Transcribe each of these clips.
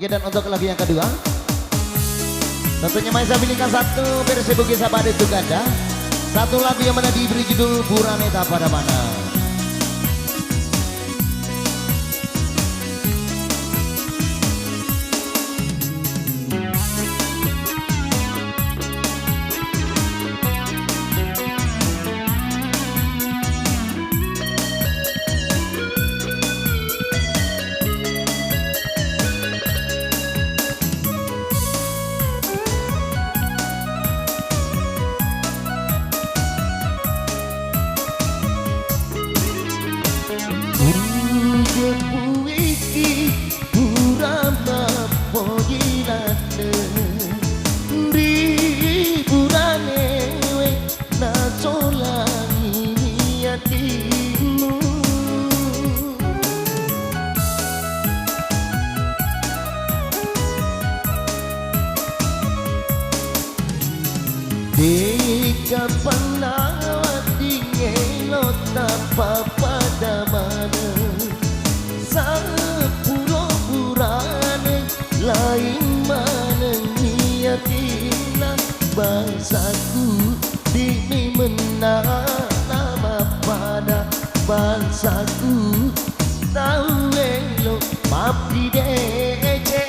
Oke, dan untuk lagu yang kedua tentunya Maisa pilihkan satu versi Bugis Sabade Tuganda. Satu lagu yang mana diberi judul Buraneta Pada Mana. Iki burama pogilane riburane we nasolangi hatimu Dika panawati ngelot tapa pada mana Sapuro burane lain menengiatina bangsaku demi menama pada bangsaku tahu elo mapi dece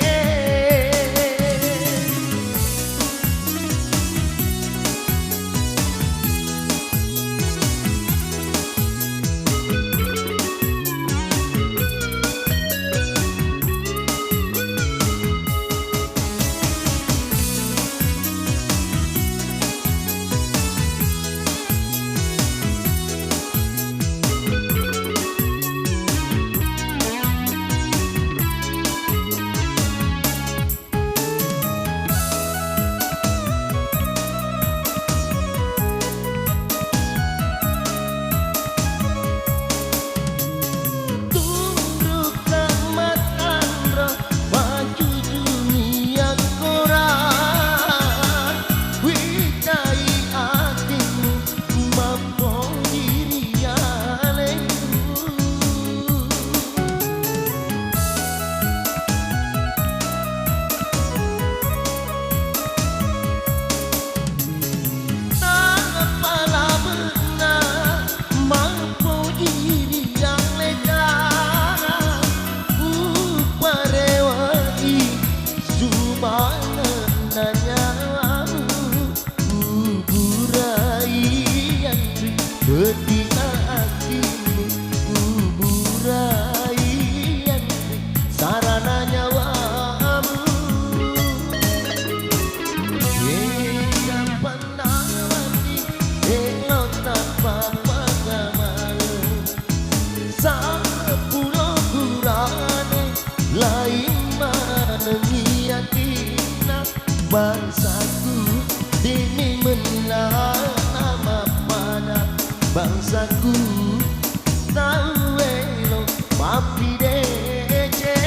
Betina hatimu kuburai sarana nyawamu Yang penawati elok tanpa pagamalu Sepuluh kurane lain menengiatina bangsaku demi menama pada bangsaku tahu elo mapi dece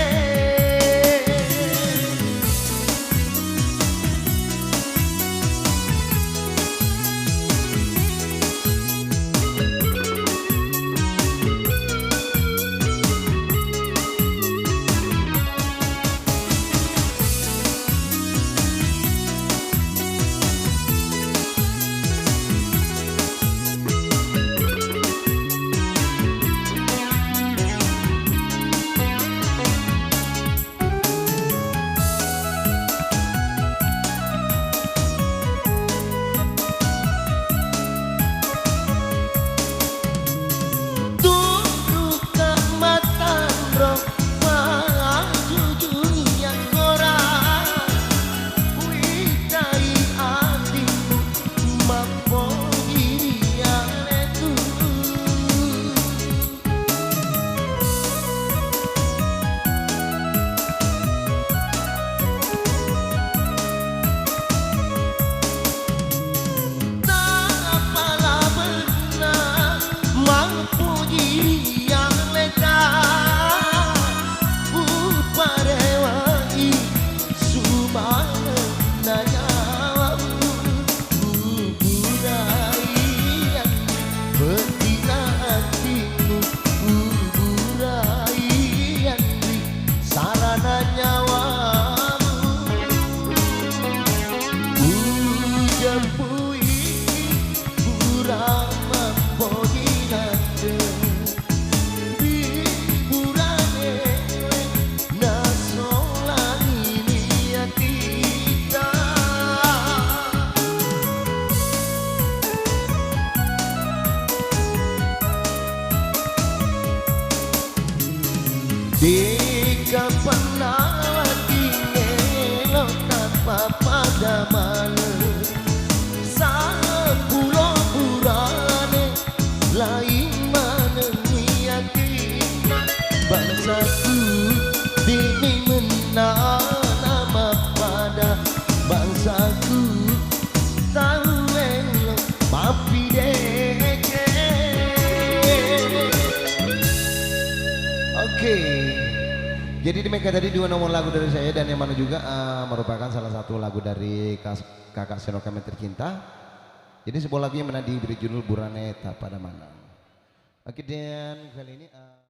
Jadi demikian tadi dua nomor lagu dari saya dan yang mana juga merupakan salah satu lagu dari kakak Seno kami tercinta. Jadi sebuah lagu yang mana diberi judul Buraneta pada Manang. Oke dan kali ini